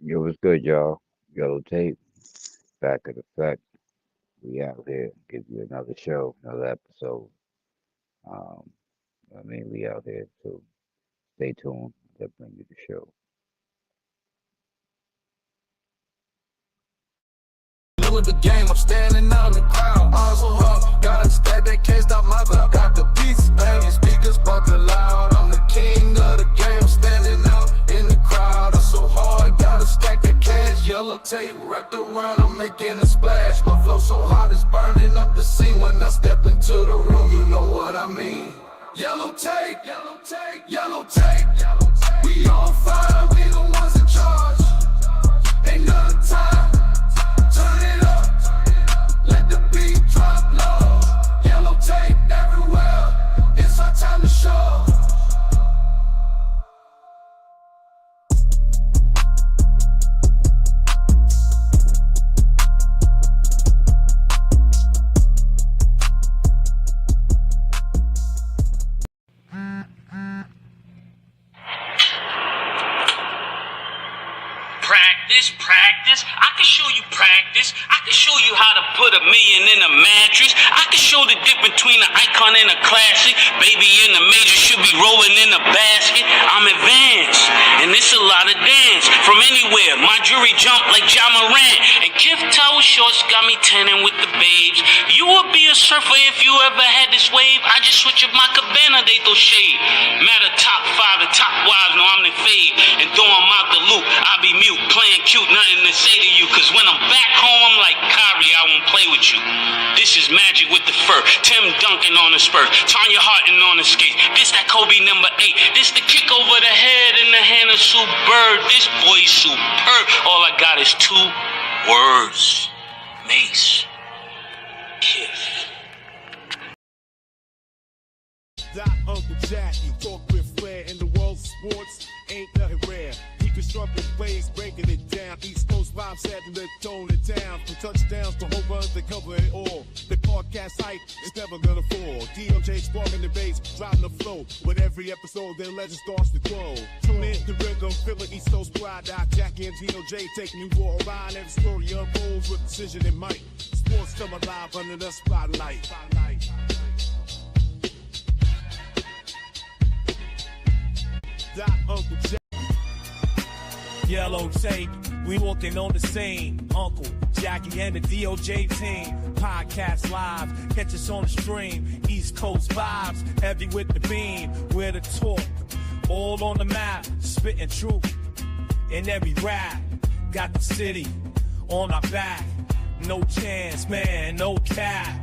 Yo, what's good, y'all? Yellow tape, back in effect. We out here, give you another show, another episode. Um, we out here, so stay tuned. They'll bring you the show. New in the game, I'm standing out in the crowd. Also hard, gotta stack that can't stop my vibe. Got the beats banging, speakers bumping loud. I'm the king of the game, I'm standing out in the crowd. I'm so hard, gotta stack that cash. Yellow tape wrapped around, I'm making a splash. My flow so hot, it's burning up the scene. When I step into the room, you know what I mean. Yellow tape, yellow tape, yellow tape, yellow tape. We on fire, we the ones in charge. Ain't nothing time. Turn it up, let the beat drop low. Yellow tape everywhere, it's our time to show. Practice. I can show you practice. I can show you how to put $1 million in a mattress. I can show the difference between an icon and a classic. Baby in the major should be rolling in a basket. I'm advanced, and it's a lot of dance. From anywhere, my jewelry jump like Ja Morant. And Kif Tower shorts got me tanning with the babes. You would be a surfer if you ever had this wave. I just switch up my cabana, they throw shade. Matter top 5 and top wives, no I'm the fade. And though I'm out the loop, I be mute, playing cute, nothing to say to you. Cause when I'm back home, I'm like Kyrie, I won't play with you. This is magic with the fur. Tim Duncan on the spur. Tanya Harton on the skate. This that Kobe number 8. This the kick over the head in the hand of Sue Bird. This boy's superb. All I got is 2 words. Mace. Kiff. Uncle Jackie, talk with flair in the world of sports, ain't nothing rare. He constructed waves, breaking it down. East Coast vibes setting the tone in town. From touchdowns to home runs, they cover it all. The podcast hype is never gonna fall. DOJ sparking the bass, driving the flow. With every episode, their legend starts to grow. Tune in to rhythm, feeling East Coast pride. Jackie and Tio Jay taking you for a ride. Every story unfolds with precision and might. Sports come alive under the spotlight. Uncle Jack. Yellow tape, we walking on the scene. Uncle Jackie and the DOJ team. Podcast live, catch us on the stream. East Coast vibes, heavy with the beam. We're the talk, all on the map. Spitting truth in every rap. Got the city on our back. No chance, man, no cap.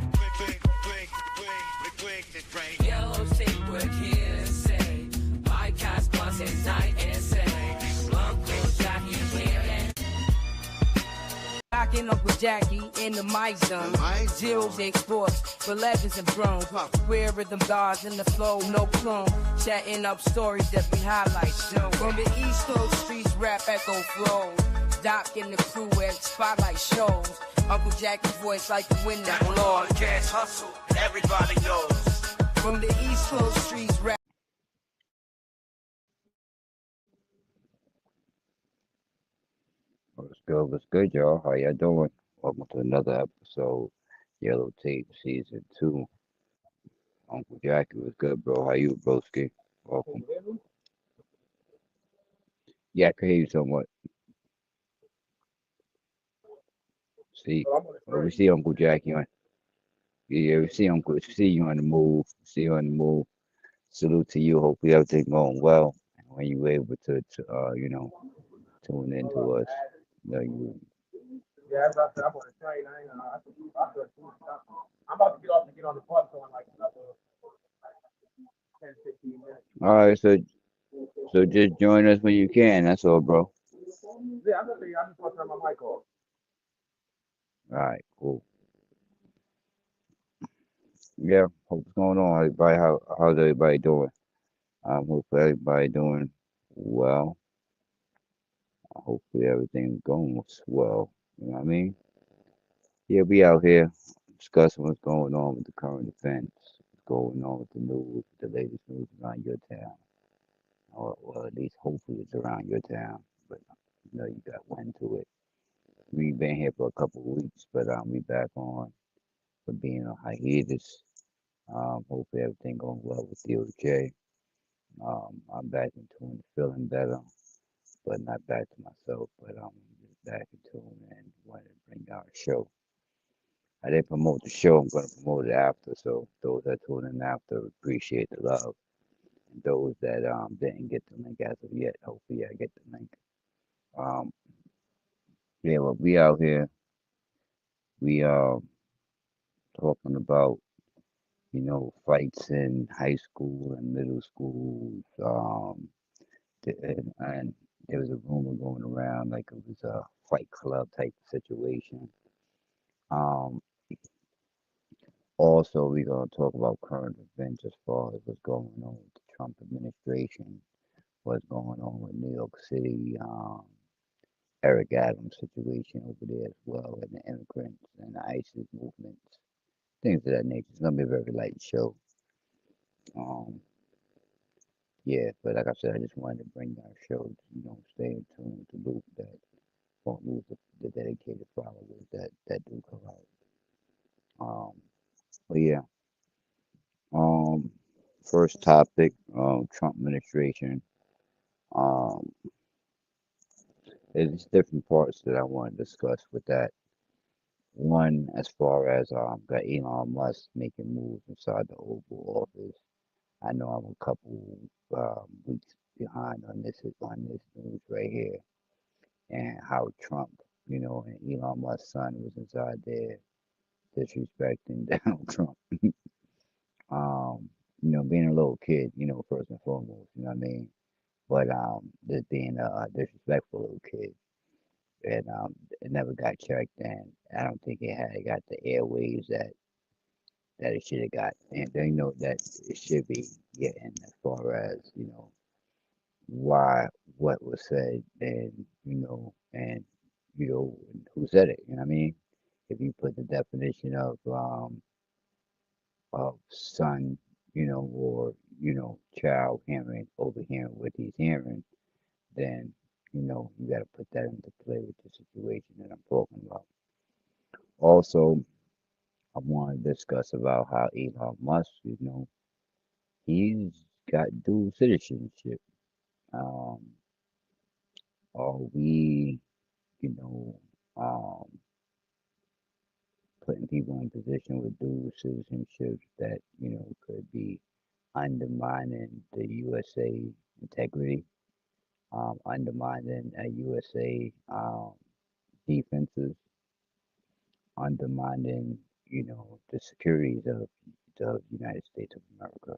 Yellow tape, we're here to say. Podcast buzzing night and say. Uncle Jackie here and Rockin' Uncle Jackie in the mic zone. Zeros, they sports, for legends and bros. Square rhythm guards in the flow, no clone. Chatting up stories that we highlight. From the East Coast streets, rap echo flows. Doc in the crew where spotlight shows. Uncle Jackie's voice like the wind that blows. Cash hustle, everybody knows. From the East Coast streets, rap. What's good? What's good, y'all? How y'all doing? Welcome to another episode, Yellow Tape Season 2. Uncle Jackie, what's good, bro? How you, broski? Welcome. Yeah, I can hear you somewhat. See, we see Uncle Jackie on. Yeah, we see Uncle. See you on the move. See you on the move. Salute to you. Hopefully everything going well. And when you able to tune into us, you. Yeah, as I said, I'm on the train. I'm about to get off and get on the bus in like another 10, 15 minutes. All right, so just join us when you can. That's all, bro. Yeah, I'm gonna say I just want to turn my mic off. All right, cool. Yeah, what's going on, everybody? How's everybody doing? Hopefully everybody doing well. Hopefully everything's going well. You know what I mean? Yeah, we out here discussing what's going on with the current events, what's going on with the news, the latest news around your town, or at least hopefully it's around your town. But know you got wind to it. We've been here for a couple of weeks, but we back on for being on hiatus. Hopefully everything going well with Tio Jay. I'm back into it, feeling better, but not back to myself. But I'm just back into it and wanted to bring out a show. I didn't promote the show. I'm going to promote it after. So those that tune in after appreciate the love. And those that didn't get the link as of yet, hopefully I get the link. Um, yeah, well, we out here. We talking about fights in high school and middle schools. And there was a rumor going around like it was a fight club type situation. Um, Also, we're gonna talk about current events as far as what's going on with the Trump administration, what's going on with New York City, Eric Adams situation over there as well, and the immigrants and the ISIS movements, things of that nature. It's gonna be a very light show. Um, yeah, but like I said, I just wanted to bring our show, stay in tune with the loop that won't lose the dedicated followers that do come out. But yeah, um, first topic, Trump administration. Um, there's different parts that I want to discuss with that. One, as far as got Elon Musk making moves inside the Oval Office. I know I'm a couple weeks behind on this news right here, and how Trump, and Elon Musk's son was inside there disrespecting Donald Trump. Being a little kid, first and foremost, you know what I mean? But just being a disrespectful little kid, and it never got checked, and I don't think it had got the airwaves that it should have got, and they know that it should be getting as far as why what was said, and who said it. You know what I mean? If you put the definition of son, or child hearing overhearing what he's hearing, then you got to put that into play with the situation that I'm talking about. Also, I want to discuss about how Elon Musk, he's got dual citizenship. Um, are we, you know, um, putting people in position with dual citizenships that, could be undermining the USA integrity, undermining USA defenses, undermining, the securities of the United States of America.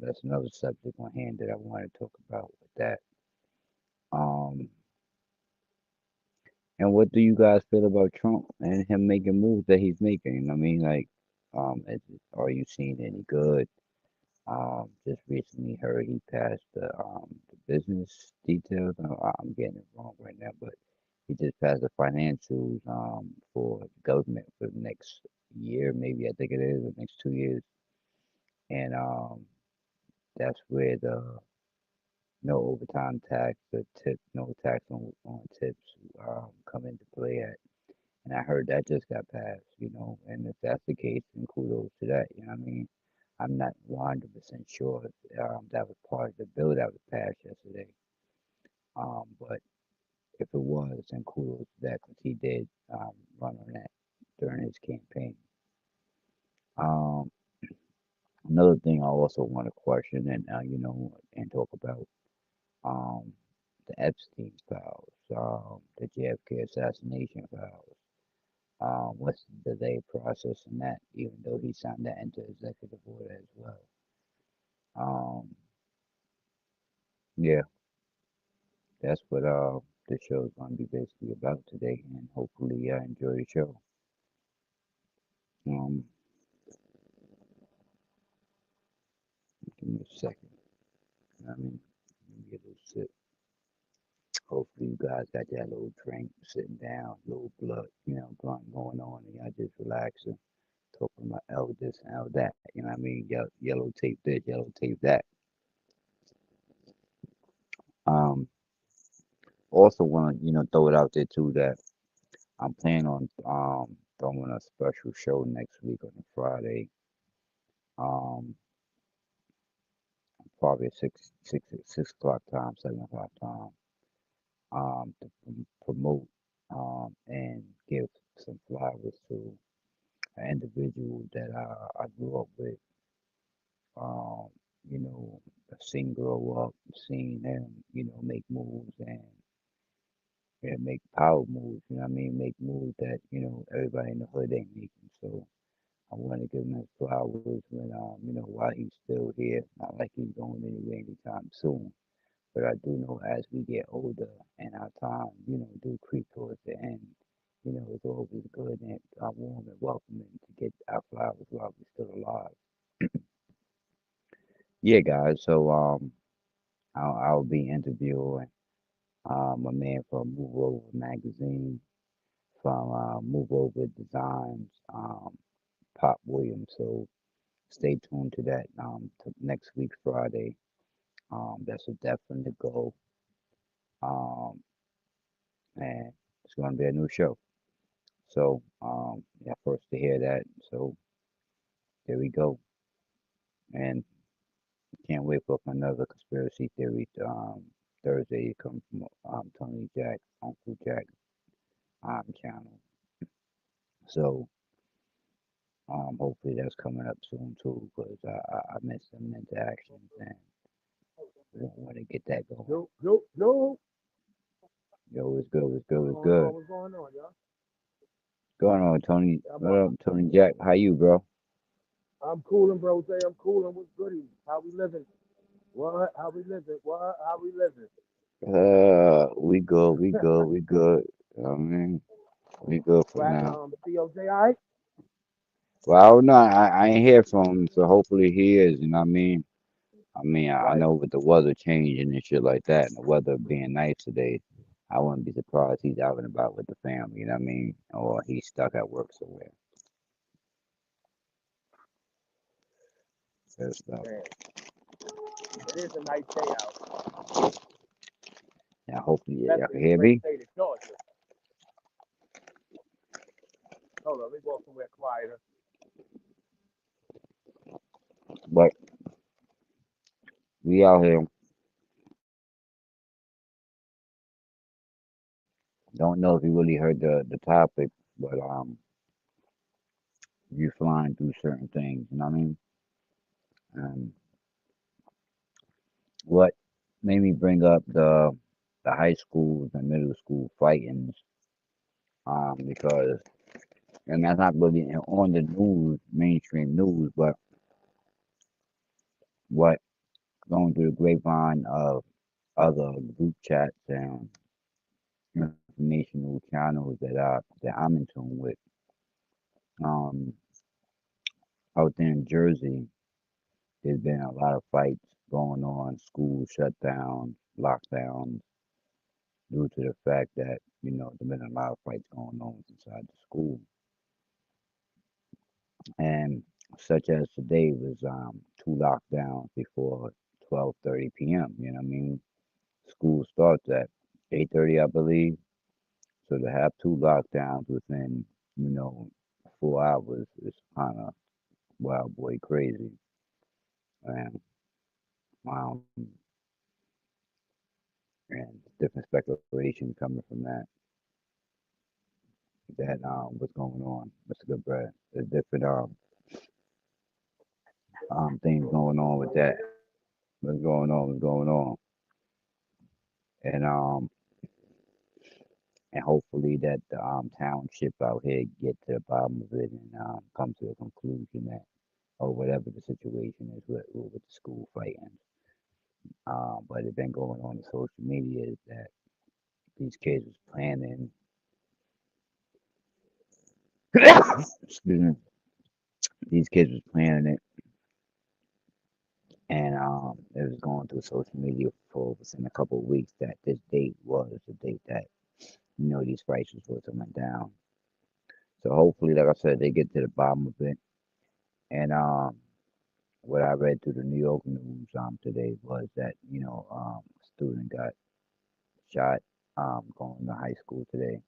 That's another subject on hand that I want to talk about with that. Um, and what do you guys feel about Trump and him making moves that he's making? You know what I mean? Like, are you seeing any good? Just recently heard he passed the business details. I'm getting it wrong right now, but he just passed the financials for the government for the next year, maybe I think it is, the next 2 years. And that's where the no overtime tax, the tip, no tax on tips come into play at. And I heard that just got passed, and if that's the case, then kudos to that, you know what I mean? I'm not 100% sure if that was part of the bill that was passed yesterday. But if it was, then kudos to that because he did run on that during his campaign. Um, Another thing I also want to question and and talk about um, the Epstein files, the JFK assassination files. What's the delay process in that? Even though he signed that into executive order as well. Um, yeah, that's what the show is going to be basically about today, and hopefully you enjoy the show. Um, Give me a second. I mean, let me get a little sip. Hopefully you guys got that little drink sitting down, little blood, going on, and y'all just relaxing, talking about L this and L that. You know what I mean? Yellow tape this, yellow tape that. Um, Also want to, throw it out there too that I'm planning on throwing a special show next week on a Friday, um, probably at 6 o'clock time, 7 o'clock time, to promote and give some flowers to an individual that I grew up with. Um, you know, seen grow up, seen him, make moves and make power moves. You know what I mean? Make moves that everybody in the hood ain't making. So I want to give him his flowers when while he's still here. Not like he's going anywhere anytime soon. But I do know as we get older and our time, do creep towards the end, it's always good and warm and welcoming to get our flowers while we're still alive. Yeah, guys. So I'll be interviewing a man from Move Over magazine, from Move Over Designs, Pop Williams. So stay tuned to that next week Friday. That's a definite goal. Um, and it's going to be a new show. So yeah, first to hear that. So there we go. And can't wait for another conspiracy theory Thursday. Come from Tony Jack, Uncle Jack channel. So hopefully that's coming up soon too, because I missed some interactions and want to get that going. Yo. Yo, it's good, it's good, it's What's going good. on? What's going on, y'all? Going on, Tony? Yeah, What up, Tony Jack? How you, bro? I'm cooling, bro. Say I'm cooling. What's goody? How we living? What? How we living? What? How we living? We good, we good, we good. I mean, we good for What happened? now. Tio Jay, all right? Well, I don't know. I ain't hear from him, so hopefully he is. You know what I mean? I Right. know with the weather changing and shit like that, and the weather being nice today, I wouldn't be surprised he's out and about with the family. You know what I mean? Or he's stuck at work somewhere. Good stuff. Man, it is a nice day out. Yeah, hopefully y'all Especially can in the hear great me. state of Georgia. Hold on, let me go somewhere quieter. But we out here. Don't know if you really heard the topic, but you flying through certain things. You know what I mean? Um, what made me bring up the high schools and middle school fightings? Because and that's not really on the news, mainstream news, but what going through the grapevine of other group chats and informational channels that I'm in tune with. Um, out there in Jersey, there's been a lot of fights going on, school shutdowns, lockdowns, due to the fact that there's been a lot of fights going on inside the school, and such as today was two lockdowns before 12:30 p.m. You know what I mean? School starts at 8:30, I believe. So to have two lockdowns within, you know, 4 hours is kind of wild boy crazy. And um, and different speculation coming from that what's going on, Mr. Goodbread. There's different things going on with that. What's going on? What's going on? And hopefully that the township out here get to the bottom of it and come to a conclusion that or whatever the situation is with the school fighting. But it's been going on social media is that these kids was planning, excuse me, these kids was planning it, and it was going through social media for within a couple of weeks that this date was the date that these fights was supposed to went down. So hopefully, like I said, they get to the bottom of it. And what I read through the New York news today was that a student got shot going to high school today.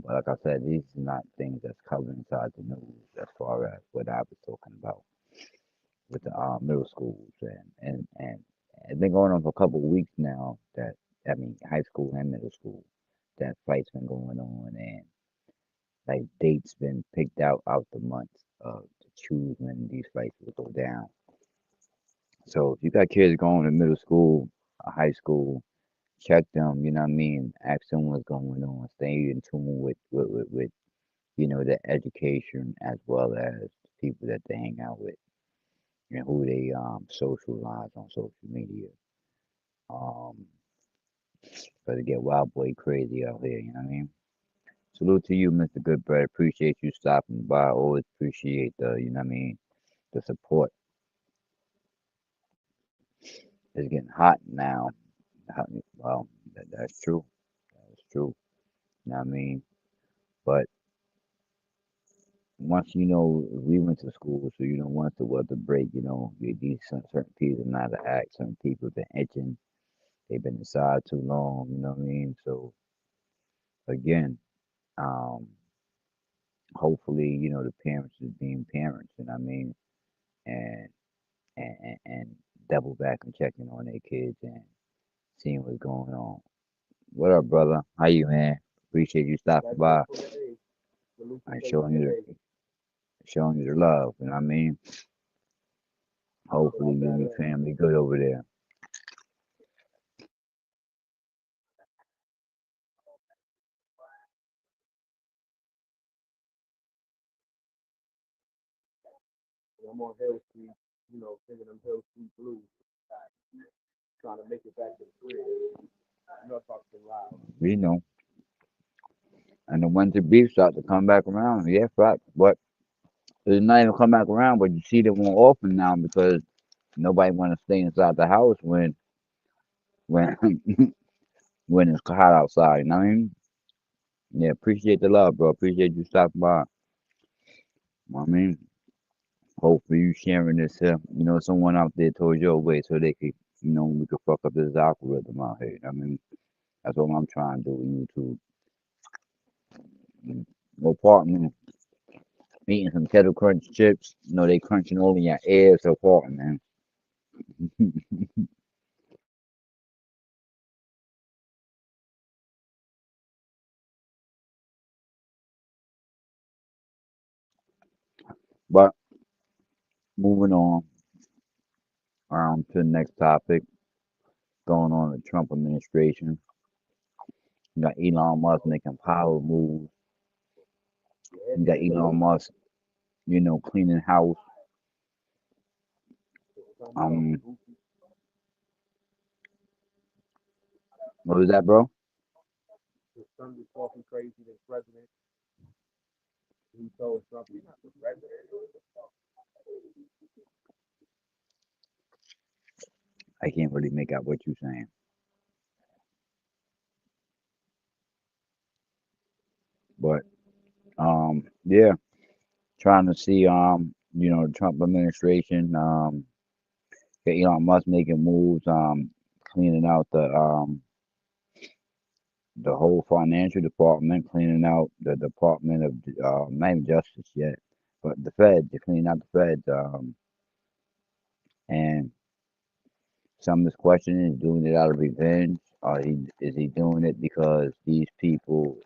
But like I said, these are not things that's covered inside the news as far as what I was talking about with the middle schools and it's been going on for a couple of weeks now. That I mean, high school and middle school, that fight's been going on, and like dates been picked out the months to choose when these fights will go down. So if you got kids going to middle school, high school, check them. You know what I mean? Ask them what's going on. Stay in tune with the education as well as the people that they hang out with and who they socialize on social media. Um, but to get wild boy crazy out here, you know what I mean? Salute to you, Mr. Goodbread. Appreciate you stopping by. Always appreciate the what I mean, the support. It's getting hot now. Well, that's true. That's true. You know what I mean? But once we went to school, so once the weather break, these certain people know how to act. Certain people been itching. They've been inside too long. You know what I mean? So again, um, hopefully, the parents is being parents. You know what I mean? And and double back and checking on their kids and seeing what's going on. What up, brother? How you, man? Appreciate you stopping That's by it for the A. Salute to and Faith for the A. showing you the love. You know what I mean? Hopefully, Right you back and your at it. family good over there. I'm on Hill Street, singing them Hill Street blues, trying to make it back to the crib. If I can loud. You know, and the winter beef start to come back around. Yeah, right. But it's not even come back around, but you see them more often now because nobody want to stay inside the house when when it's hot outside. You know what I mean? Yeah, appreciate the love, bro. Appreciate you stopping by. You know what I mean, hopefully you sharing this here. Someone out there told your way so they could, we could fuck up this algorithm out here. I mean, that's what I'm trying to do with YouTube. No partner, eating some kettle crunch chips. They crunching all in your ears so far, man. But moving on to the next topic, going on the Trump administration. You got Elon Musk making power moves. Yeah, You got man. Elon Musk, cleaning house. Something else. Um, what was that, bro? His son was talking crazy to the president. He told Trump he's not the president. I can't really make out what you're saying. But yeah, trying to see the Trump administration, get Elon Musk making moves, cleaning out the whole financial department, cleaning out the Department of not even Justice yet, but the Fed, they're cleaning out the Fed, and some of this question is doing it out of revenge, or is he doing it because these people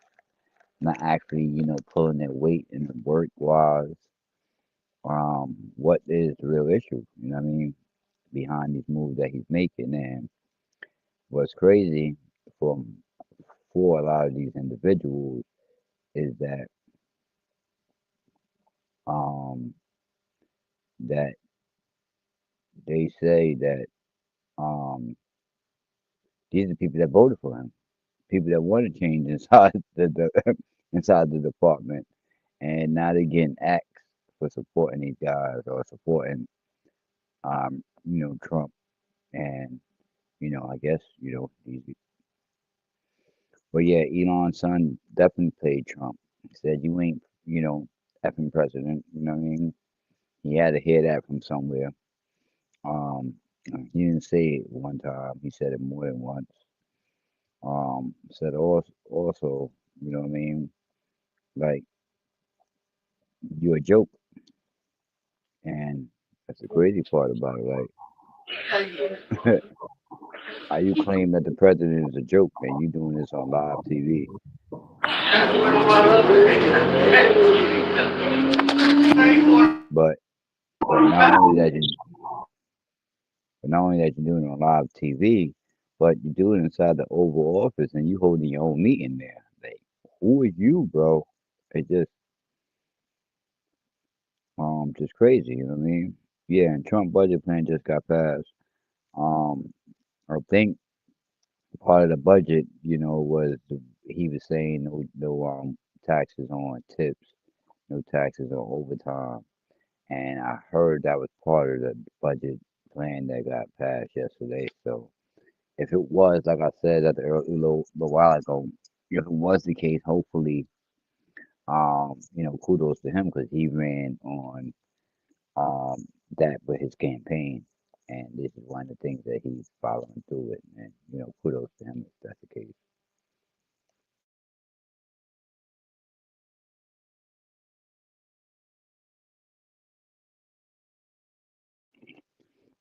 not actually, pulling their weight in the work wise? What is the real issue? You know what I mean? Behind these moves that he's making. And what's crazy for for a lot of these individuals is um that they say that um these are people that voted for him, people that want to change inside the inside the department, and now they're getting axed for supporting these guys or supporting Trump, and I guess these. But yeah, Elon's son definitely played Trump. He said, "You ain't, effing president." You know what I mean? He had to hear that from somewhere. Um, he didn't say it one time. He said it more than once. Said also, you know what I mean? Like you're a joke, and that's the crazy part about it. Like, how you claim that the president is a joke, and you doing this on live TV? But but not only that you but not only that you're doing it on live TV, but you do it inside the Oval Office, and you holding your own meeting there. Like, who are you, bro? It just crazy. You know what I mean? Yeah, and Trump budget plan just got passed. Um, I think part of the budget, was he was saying no taxes on tips, no taxes on overtime, and I heard that was part of the budget plan that got passed yesterday. So if it was, like I said at a little while ago, if it was the case, hopefully, kudos to him because he ran on that with his campaign. And this is one of the things that he's following through with. And, kudos to him if that's the case.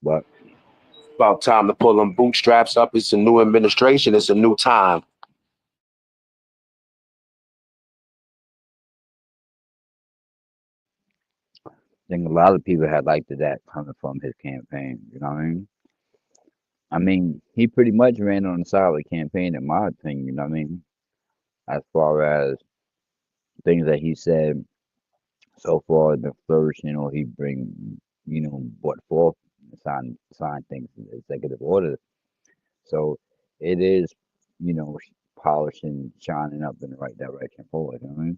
But About time to pull them bootstraps up. It's a new administration. It's a new time. I think a lot of people had liked that coming from his campaign. You know what I mean? I mean, he pretty much ran on a solid campaign, in my opinion. You know what I mean? As far as things that he said so far, the first, he brought forth, sign things, executive orders. So it is, polishing, shining up in the right direction forward. You know what I mean?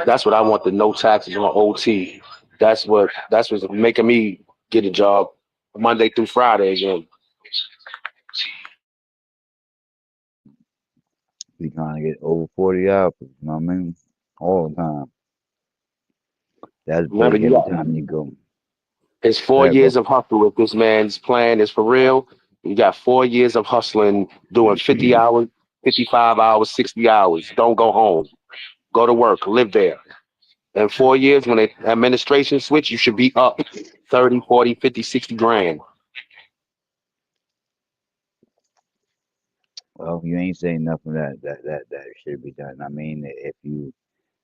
That's what I want. The no taxes on OT. That's what's making me get a job Monday through Friday again. We trying to get over 40 hours. You know what I mean? All the time. That's Remember, big you every got time you go. it's Go 4 years ahead, of hustle. If this man's plan is for real, you got 4 years of hustling, doing 50 bro. hours, 55 hours, 60 hours. Don't go home. Go to work. Live there. In 4 years, when the administration switch, you should be up 30, 40, 50, 60 grand. Well, you ain't saying nothing that should be done. I mean, if you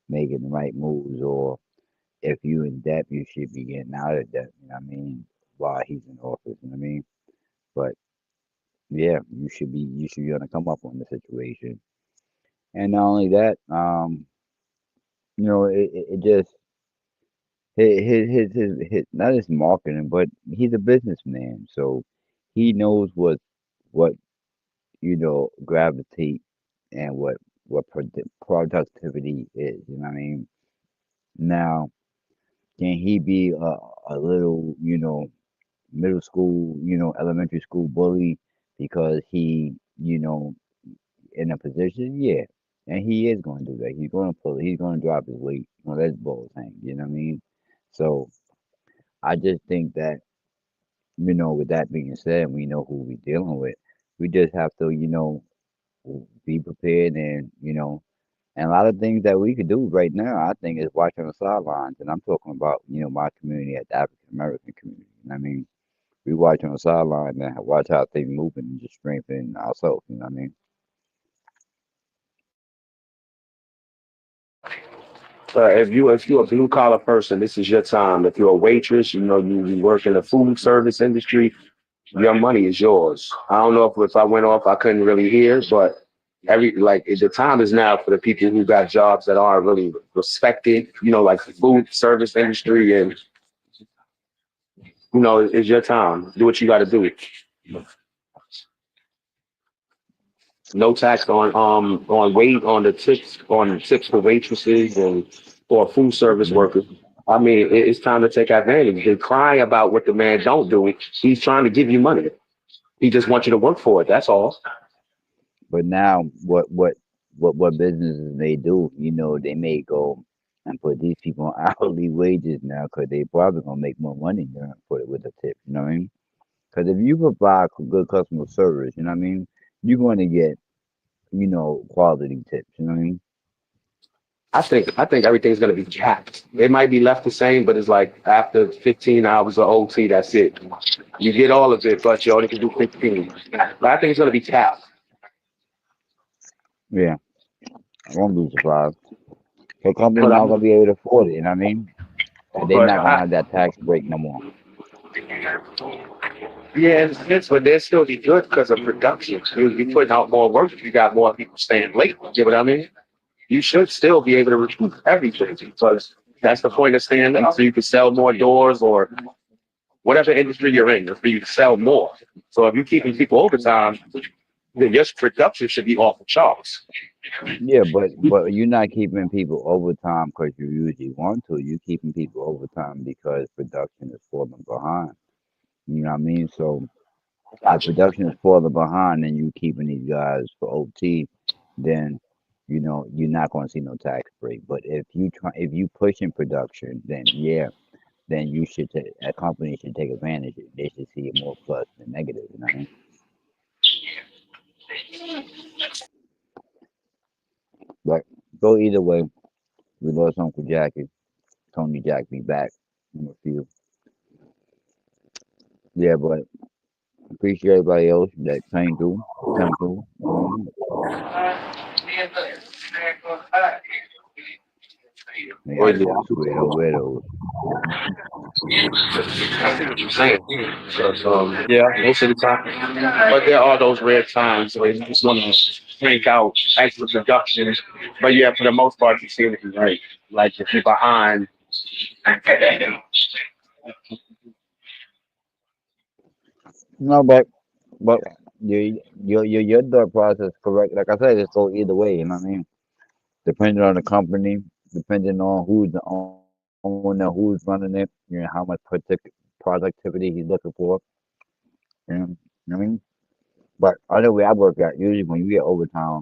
making the right moves or if you in debt, you should be getting out of debt. You know what I mean? While he's in office, you know what I mean? But yeah, you should be gonna come up on the situation. And not only that, it just his not his marketing, but he's a businessman, so he knows what gravitate and what productivity is. You know what I mean? Now, can he be a little, middle school, elementary school bully because he, in a position? Yeah. And he is going to do that. He's going to pull it. He's going to drop his weight. Let his balls hang. You know what I mean? So I just think that, with that being said, we know who we're dealing with. We just have to, be prepared and a lot of things that we could do right now, I think, is watch on the sidelines. And I'm talking about, my community at the African American community. You know what I mean? We watch on the sideline and watch how things moving and just strengthen ourselves. You know what I mean? If you're a blue collar person, this is your time. If you're a waitress, you work in the food service industry, your money is yours. I don't know if I went off, I couldn't really hear, but the time is now for the people who got jobs that aren't really respected, like the food service industry, and it's your time. Do what you got to do. No tax on tips for waitresses and or food service Hmm. workers. I mean, it's time to take advantage. They're crying about what the man don't do. He's trying to give you money. He just wants you to work for it. That's all. But now, what businesses they do? They may go. and put these people on hourly wages now because they probably gonna make more money than put it with a tip. You know what I mean? Because if you provide good customer service, you know what I mean, you're going to get quality tips. You know what I mean? I think everything's gonna be capped. It might be left the same, but it's like after 15 hours of OT, that's it. You get all of it, but you only can do 15. But I think it's gonna be capped. Yeah, I won't be surprised. The company But not gonna I'm, be able to afford it. You know what I mean? And they're but not gonna I, have that tax break no more. yeah, but they'll still be good because of production. You'll be putting out more work if you got more people staying late. You know what I mean? You should still be able to recoup everything because that's the point of staying late. So you can sell more doors or whatever industry you're in, for you to sell more. So if you're keeping people overtime, then your production should be off the charts. Yeah, but you're not keeping people overtime because you usually want to. You're keeping people overtime because production is falling behind. You know what I mean? So if Gotcha. production is falling behind and you keeping these guys for OT, then you're not going to see no tax break. But if you pushing production, then yeah, then a company should take advantage. They should see it more plus than negative. You know what I mean? But go either way. We lost Uncle Jackie. Tony Jack be back in a few. Yeah, but appreciate everybody else that came through. Yeah, Well, I yeah, just weirdos. I see what you're saying. So, yeah, most of the time. But there are those rare times where you just want to crank out extra production. But yeah, for the most part, you seem to be right. Like if you're behind, No, but your thought process correct. Like I said, it's go either way. You know what I mean? Depending on the company, depending on who's the owner, who's running it, how much productivity he's looking for. You know what I mean? But other way I work out, usually when you get overtime,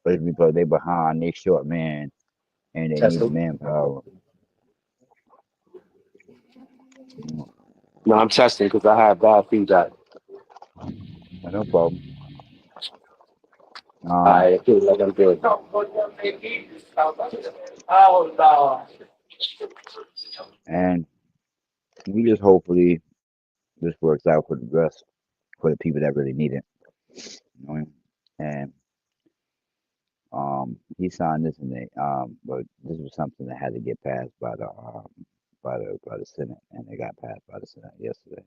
it's because they behind, they short man, and they that's need the. manpower. Mm, No, I'm testing because I have bad feedback. no problem. Um, I feel like I'm good. and we just hopefully this works out for the rest for the people that really need it. You know what I mean? And he signed this and but this was something that had to get passed by the Senate, and it got passed by the Senate yesterday.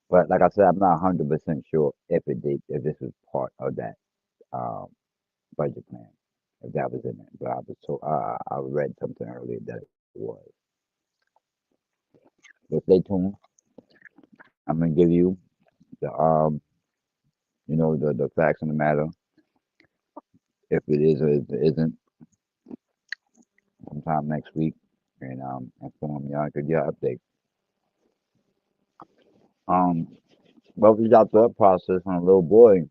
But like I said, I'm not 100% sure if this was part of that um budget plan, if that was in it. But I was told I read something earlier that it was. So stay tuned. I'm gonna give you the the facts on the matter, if it is or if it isn't, sometime next week, and inform y'all, give y'all update. Um, what was y'all thought process on a little boy?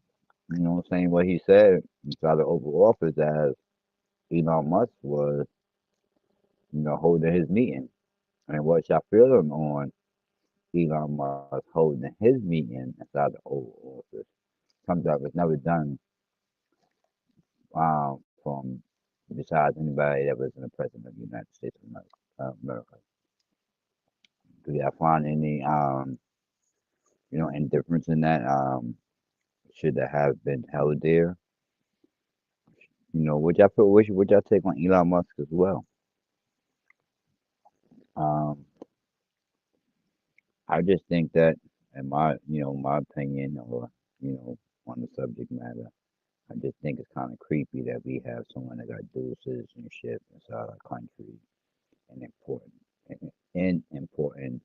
Saying what he said inside the Oval Office as Elon Musk was, holding his meeting, and what y'all feeling on Elon Musk holding his meeting inside the Oval Office? Something that was never done from besides anybody that was in the president of the United States of America. Do y'all find any indifference in that? Should that have been held there? Would y'all put would y'all take on Elon Musk as well? Um, I just think that, in my opinion, or on the subject matter, I just think it's kind of creepy that we have someone that got dual citizenship inside our country in important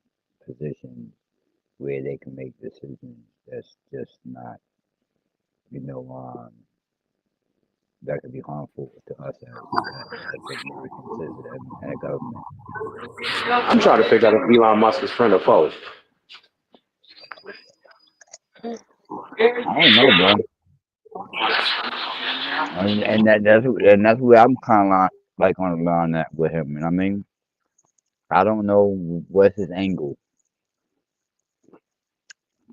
positions where they can make decisions that's just not, you know, um, that could be harmful to us as American citizens and a government. I'm trying to figure out if Elon Musk is friend or foe. I don't know, bro. And that's where I'm kind of like. like on the line that with him. And I mean, I don't know what's his angle. You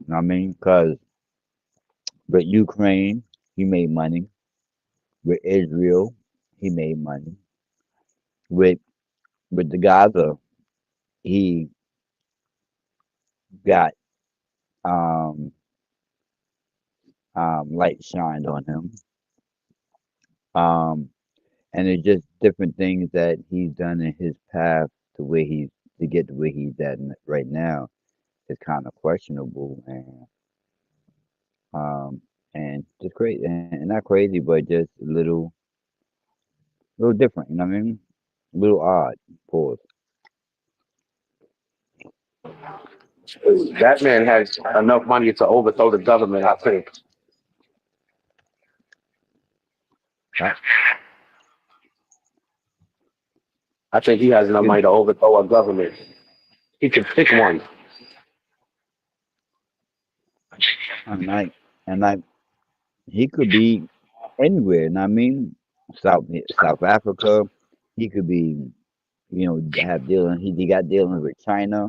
know what I mean? Because with Ukraine, he made money. With Israel, he made money. With the Gaza, he got um light shined on him. Um, and it's just different things that he's done in his path to where he's to get to where he's at right now is kind of questionable um and just crazy and not crazy but just a little different, you know what I mean? A little odd. Pause. That man has enough money to overthrow the government, I think. Right? I think he has enough Good. money to overthrow a government. He can pick one. And like he could be anywhere, you know what I mean? South Africa. He could be, have dealing. He got dealing with China,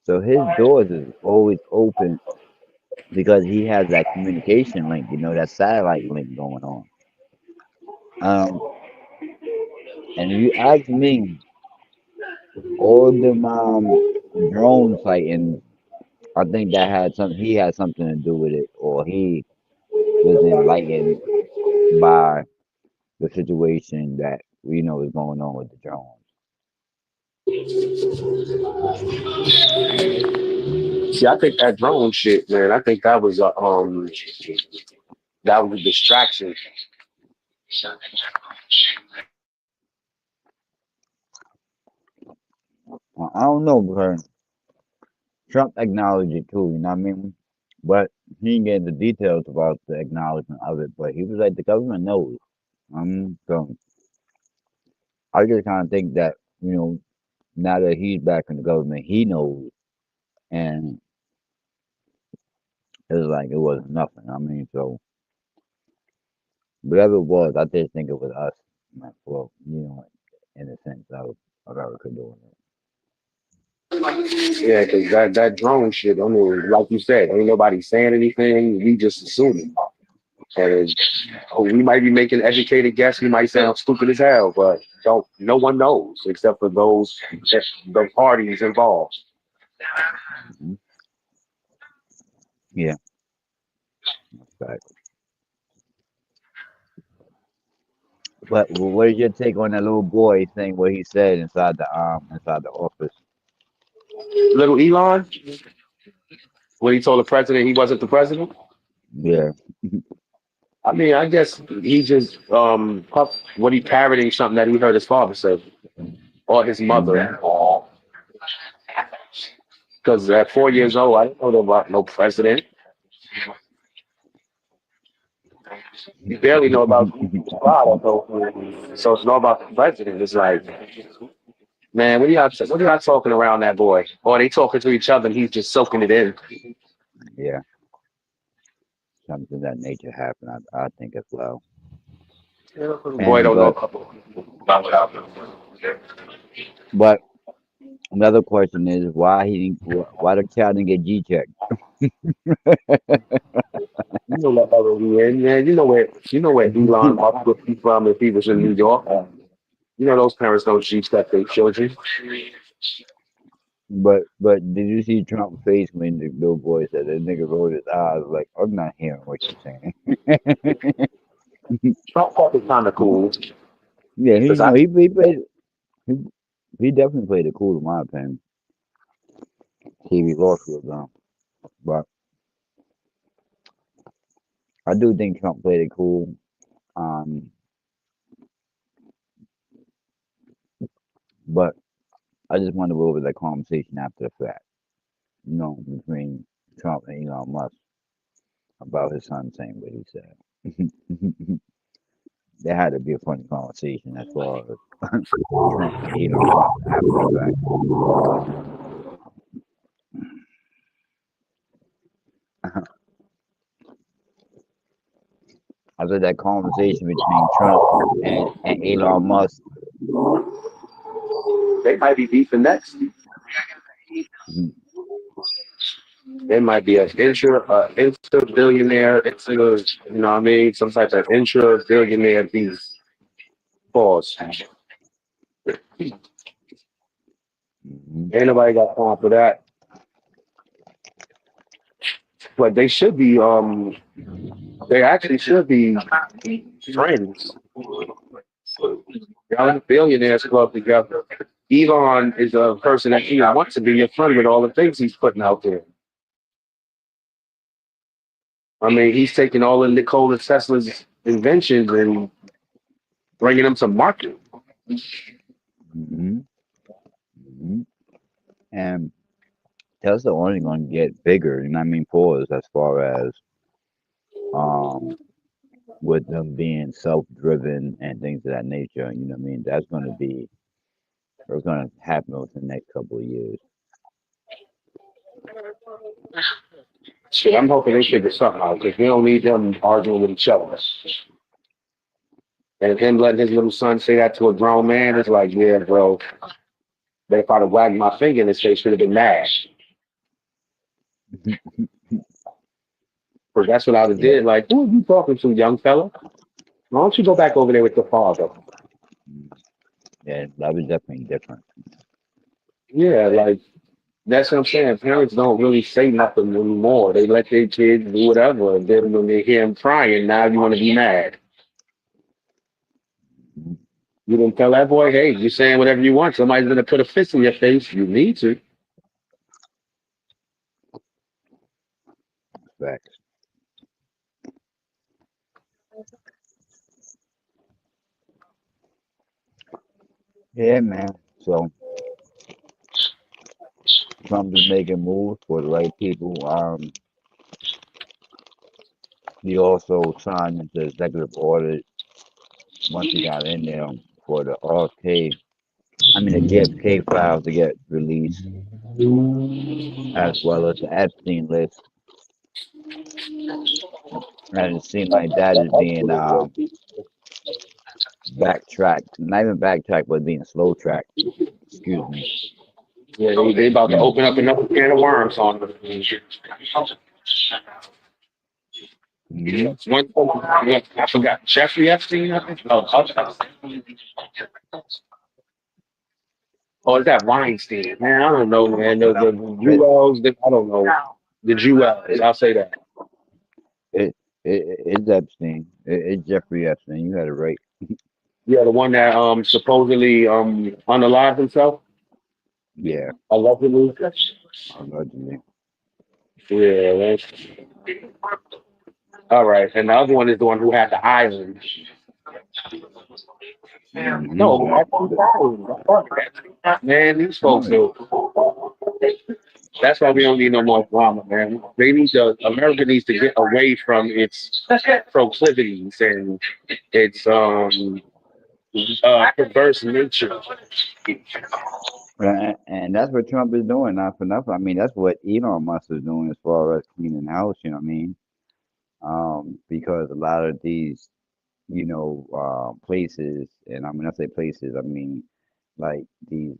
so his doors is always open because he has that communication link, that satellite link going on. Um, and if you ask me, all them drone sightings, I think that had something. He had something to do with it, or he was enlightened by the situation that is going on with the drones. See, I think that drone shit, man. I think that was a distraction. I don't know because Trump acknowledged it too. You know what I mean? But he didn't get the details about the acknowledgement of it. But he was like, the government knows. So I just kind of think that now that he's back in the government, he knows, and it's like it wasn't nothing. I mean, so whatever it was, I just think it was us. Like, well, in the sense of America doing it. Yeah, because that drone shit, I mean, like you said, ain't nobody saying anything. We just assuming. And we might be making an educated guess. We might sound stupid as hell, but don't no one knows except for the parties involved. Mhm. Yeah, right. But what is your take on that little boy thing? What he said inside the office? Little Elon, when he told the president he wasn't the president. Yeah. I mean, I guess he just what he parroting something that he heard his father say or his Hmm. mother. Because at 4 years old, I didn't know about no president. You barely know about God, so to know about the president is like, man, what are y'all talking around that boy? Or they talking to each other and he's just soaking it in. Yeah, something of that nature happened. I think as well. Boy And don't know a but couple about what happened. but another question is why the child didn't get G checked? You know what other we in, man. You know where Elon Musk would be from if he was in New York. You know those parents don't cheat that their children. But did you see Trump's face when the little boy said that nigga rolled his eyes like I'm not hearing what you're saying? Trump Park is kind of cool. Yeah, he Cause no I he, he definitely played it cool in my opinion. TV lost with them, but I do think Trump played it cool. Um, but I just wonder what was that conversation after the fact, between Trump and Elon Musk about his son saying what he said. There had to be a funny conversation as far as Trump and Elon Musk after the fact. After that conversation between Trump and Elon Musk, They might be beefing next. Mhm. There might be an intra billionaire, you know what I mean? Some type of intra billionaire beef. Pause. Mhm. Ain't nobody got time for that. But they should be, they actually should be friends. Y'all in the billionaires club together. Elon is a person that you wants to be your friend with all the things he's putting out there. I mean, he's taking all of Nikola Tesla's inventions and bringing them to market. Mhm. Mhm. And Tesla only going to get bigger. You know what I mean? Pause as far as um with them being self-driven and things of that nature. You know what I mean? That's going to be It's going to happen within the next couple of years. Shit, I'm hoping they figure something out because we don't need them arguing with each other. And him letting his little son say that to a grown man is like, yeah, bro. They probably wagged my finger in his face, should have been mad. Because that's what I would have Yeah. did. Like, who are you talking to, young fella? Why don't you go back over there with your father? Yeah, that was definitely different. Yeah, like that's what I'm saying. Parents don't really say nothing anymore. They let their kids do whatever. And then when they hear them crying, now you want to be mad. Mhm. You didn't tell that boy, hey, you're saying whatever you want. Somebody's gonna put a fist in your face. You need to. Facts. Yeah, man. So Trump is making moves for the right people. He also signed into executive order once he got in there for the RFK. I mean, the JFK files to get released, as well as the Epstein list. And it seemed like that is being backtracked, not even backtracked, but being slow tracked. Excuse me. Yeah, they about to open up another can of worms on them. Hmm. One, I forgot. Jeffrey Epstein, I think. Oh, is that Weinstein? Man, I don't know, man. The Jewels, I don't know. The Jewels, I'll say that. It's Epstein. It's Jeffrey Epstein. You had it right. Yeah, the one that supposedly unalived himself, Yeah, allegedly. allegedly. Yeah, that's all right. And the other one is the one who had the island. Hmm. No, man, these folks No, do. That's why we don't need no more drama, man. They need to. America needs to get away from its proclivities and its perverse nature. and that's what Trump is doing, not for nothing. I mean, that's what Elon Musk is doing as far as cleaning house. You know what I mean? Because a lot of these, places, and I mean, I say places, I mean, like these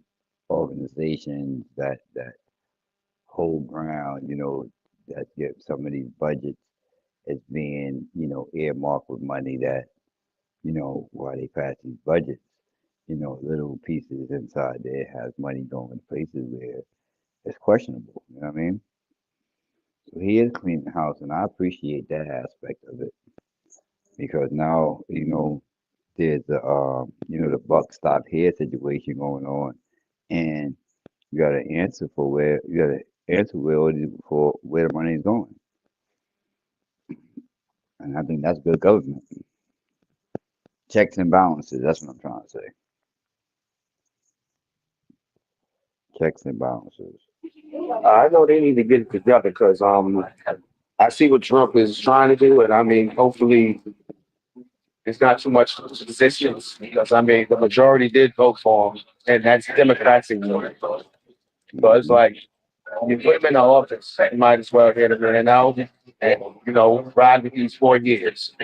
organizations that hold ground, that get some of these budgets as being, earmarked with money that, while they pass these budgets, little pieces inside there has money going to places where it's questionable. You know what I mean? So he is cleaning the house, and I appreciate that aspect of it because now, there's the buck stop here situation going on, and you got to answer for where you got to answer for where the money is going, and I think that's good government. Checks and balances. That's what I'm trying to say. Checks and balances. I know they need to get it together because I see what Trump is trying to do, and I mean, hopefully, it's not too much resistance because I mean, the majority did vote for him, and that's Democrats in Europe. So it's Hmm. like you put him in the office, you might as well get him in and out, and ride with these 4 years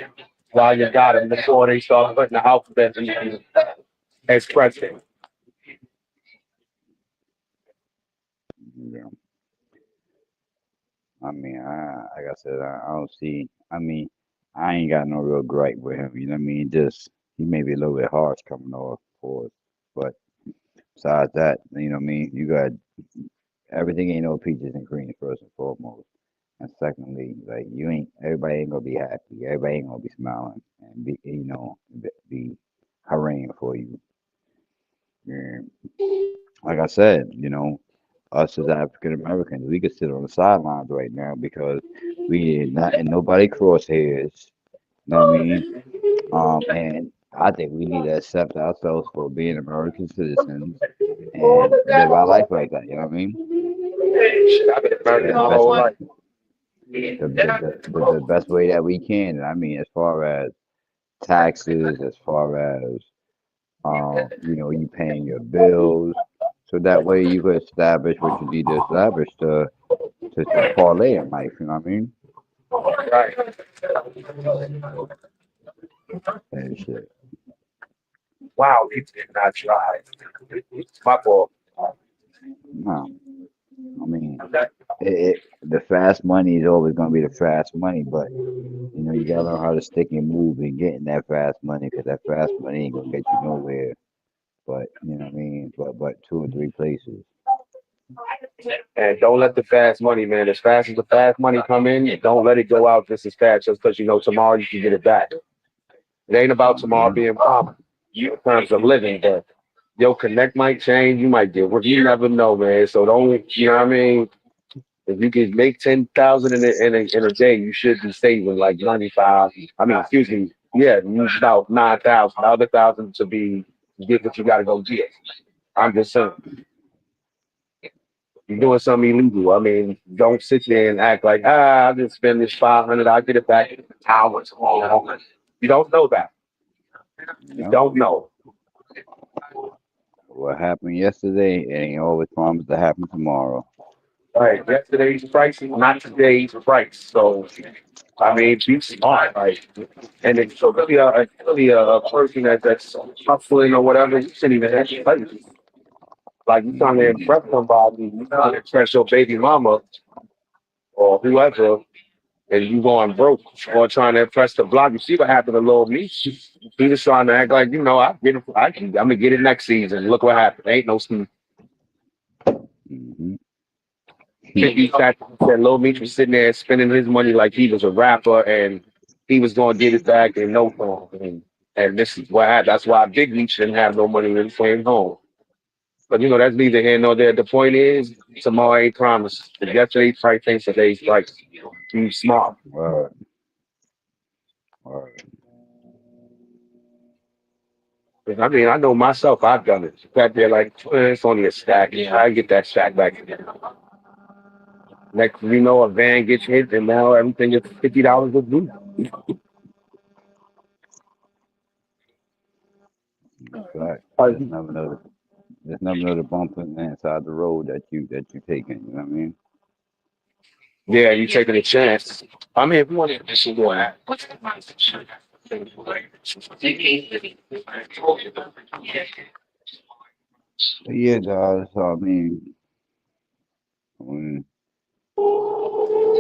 while you got him before they start putting the alphabet in. as president. Yeah. I mean, like I said, I don't see. I mean, I ain't got no real gripe with him. You know what I mean? Just he may be a little bit harsh coming off for us, but besides that, you know what I mean? You got everything ain't no peaches and cream first and foremost, and secondly, like you ain't everybody ain't gonna be happy. Everybody ain't gonna be smiling and be be hurrying for you. Yeah. Like I said, us as African Americans, we could sit on the sidelines right now because we not in nobody crosshairs. You know what I mean? And I think we need to accept ourselves for being American citizens and live our life like that. You know what I mean? Shit, I've been American The my best whole way, life. the best way that we can. I mean, as far as taxes, as far as you paying your bills, so that way you could establish what you need to establish to parlay in life. You know what I mean? Right. And shit. Wow, he did not try. It's my fault. No, I mean, the fast money is always gonna be the fast money, but you gotta learn how to stick and move and getting that fast money because that fast money ain't gonna get you nowhere. But you know what I mean? But two or three places. And don't let the fast money, man. As fast as the fast money come in, don't let it go out just as fast just because you know tomorrow you can get it back. It ain't about tomorrow Hmm. being promised in terms of living, but your connect might change. You might get work. You never know, man. So don't, you know what I mean? If you can make 10,000 in a day, you should be saving like 95. I mean, excuse me, yeah, use about 9,000. The other thousand to be get what you got to go get. I'm just saying, you're doing something illegal. I mean, don't sit there and act like I just spend this 500. I'll get it back in hours. You don't know that. You Yep. don't know. What happened yesterday it ain't always promised to happen tomorrow. Right. Yesterday's price is not today's price. So I mean, be smart, right? And it's so really a person that's hustling or whatever, you shouldn't even have to play. Like you trying to Hmm. impress somebody, you trying to impress your baby mama or whoever, and you going broke or trying to impress the block. You see what happened to Lil Me? He was trying to act like, I'm gonna get it next season. Look what happened. Ain't no season. Hmm. He said Lil Meech was sitting there spending his money like he was a rapper and he was going to get it back in no time. And this is what happened. That's why Big Meech didn't have no money when he came home. But that's neither here nor there. The point is, tomorrow ain't promised. The yesterday's price ain't today's price. Be smart. Word, word. 'Cause I mean, I know myself. I've done it. Sat there like it's only a stack. I get that stack back again. Next, thing you know, a van gets hit, and now everything is $50 a week. In fact, Uh, there's never another bump inside the road that you taking. You know what I mean? Yeah, you taking a chance. I mean, if you want to listen to that. But yeah, guys. So I mean,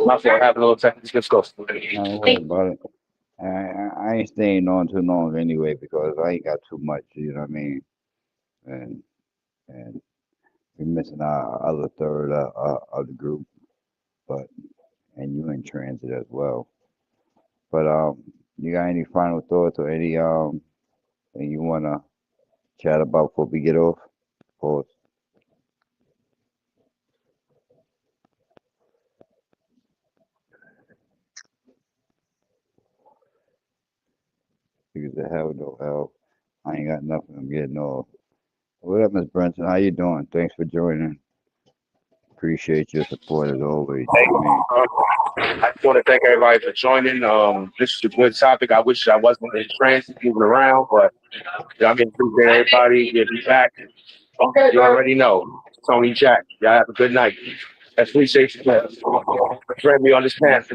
My fault, have a little technical difficulty. not worry about it. I ain't staying on too long anyway because I ain't got too much. You know what I mean? And and we're missing our other third of the group, but and you in transit as well. But you got any final thoughts or any thing you wanna chat about before we get off? Pause. Because the hell no hell. I ain't got nothing. I'm getting off. What up, Miss Brunson? How you doing? Thanks for joining. Appreciate your support as always. You Hey, know what I mean? I just want to thank everybody for joining. This is a good topic. I wish I wasn't in transit moving around, but y'all can appreciate everybody. We'll be back. You already know. Tony Jack. Y'all have a good night. Appreciate you. Friend, we understand.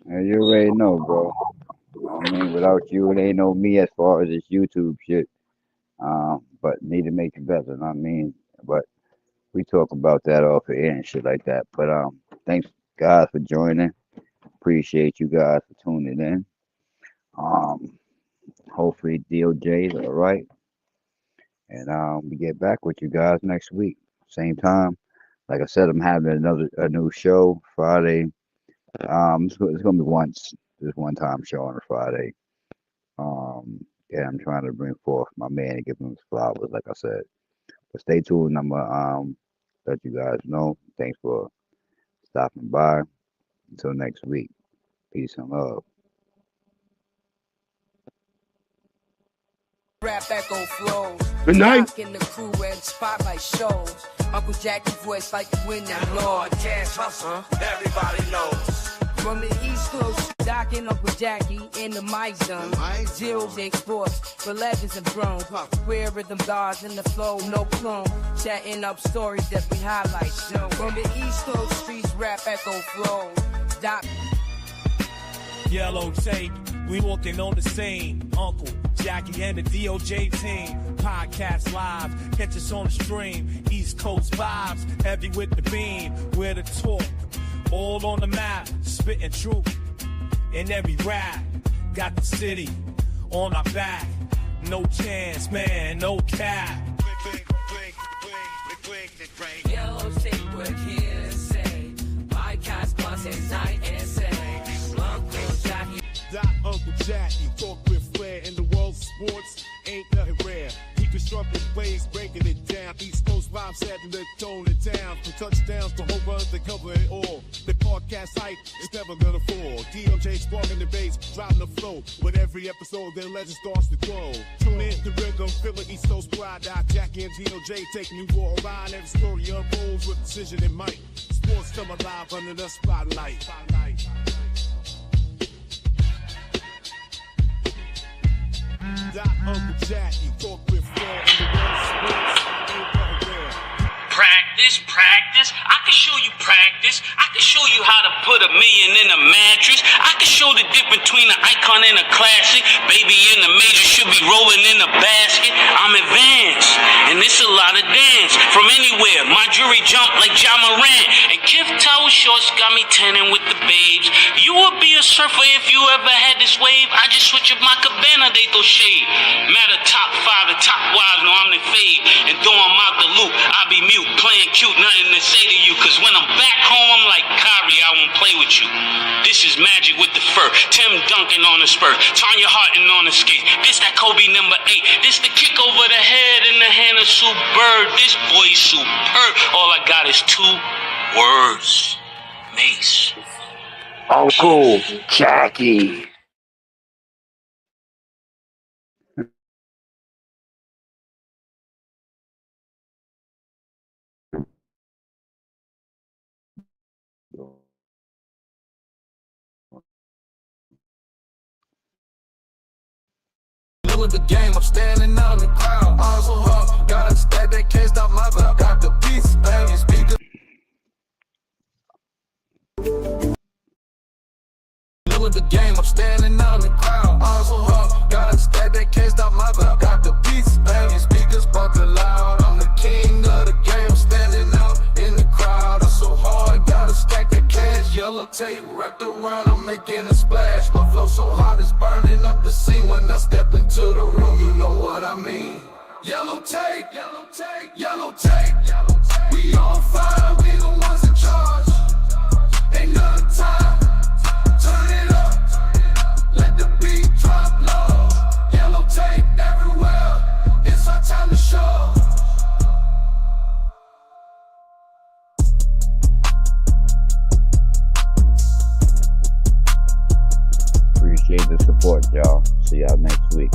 And you already know, bro. I mean, without you, it ain't no me as far as this YouTube shit. But need to make it better. You know what I mean? But we talk about that off the air and shit like that. But thanks guys for joining. Appreciate you guys for tuning in. Um, hopefully DOJ is all right, and we get back with you guys next week, same time. Like I said, I'm having a new show Friday. It's gonna be this one time show on a Friday. Yeah, I'm trying to bring forth my man and give him his flowers, like I said. But stay tuned. I'm gonna let you guys know. Thanks for stopping by. Until next week. Peace and love. Rap echo flows. Good night. Rockin' the crew and spotlight shows. Uncle Jackie voice like the wind and Lord. Cash hustle, everybody knows. From the East Coast, Doc and Uncle Jackie in the mic zone. Zeros exports for legends and thrones. Square rhythm guards in the flow, no clone. Chatting up stories that we highlight. From the East Coast streets, rap echo flows. Doc. YellowTape, we walking on the scene. Uncle Jackie and the DOJ team. Podcast live, catch us on the stream. East Coast vibes, heavy with the beam. We're the talk, all on the map. Spitting truth in every rap. Got the city on our back. No chance, man, no cap. YellowTape, we're here to say. Podcast plus at night and say. Uncle Jackie. Uncle Jackie, talk with flair in the world of sports, ain't nothing rare. He constructed waves, breaking it down. East Coast vibes setting the tone in town. From touchdowns to home runs, they cover it all. The podcast hype is never gonna fall. DOJ sparking the bass, driving the flow. With every episode, their legend starts to grow. Tune in to rhythm, feeling East Coast pride. Jackie and DOJ taking you for a ride. Every story unfolds with precision and might. Sports come alive under the spotlight. Uncle Jackie, talk with flair in the world of sports, ain't nothing rare. Practice. I can show you practice. I can show you how to put $1 million in a mattress. I can show the difference between an icon and a classic. Baby in the major should be rolling in a basket. I'm advanced, and it's a lot of dance. From anywhere, my jewelry jump like Ja Morant. And Kif Tower shorts got me tanning with the babes. You would be a surfer if you ever had this wave. I just switch up my cabana, they throw shade. Matter top 5 and top wives, no I'm the fade. And throw them out the loop, I be mute, playing cute, nothing to say to you. Cause when I'm back home, I'm like Kyrie, I won't play with you. This is magic with the fur. Tim Duncan on the spur. Tanya Harton on the skate. This that Kobe number 8. This the kick over the head in the hand of Sue Bird. This boy's superb. All I got is 2 words. Mace. Uncle Jackie. With the game, I'm standing out in the crowd. Arms so hard, gotta stack that can't stop my vibe. Got the beats, banging speakers. With the game, I'm standing out in the crowd. Arms so hard, gotta stack that can't stop my vibe. Got the beats, banging speakers, bumping loud. I'm the king of the game, I'm standing out in the crowd. I'm so hard, gotta stack that cash. Yellow tape wrapped around, I'm making a splash. My flow so hot, it's burning up the scene. When I step into the room, you know what I mean. Yellow tape, yellow tape, yellow tape. We on fire, we the ones in charge. Ain't nothing time, turn it up. Let the beat drop low. Yellow tape everywhere, it's our time to show. Appreciate the support, y'all. See y'all next week.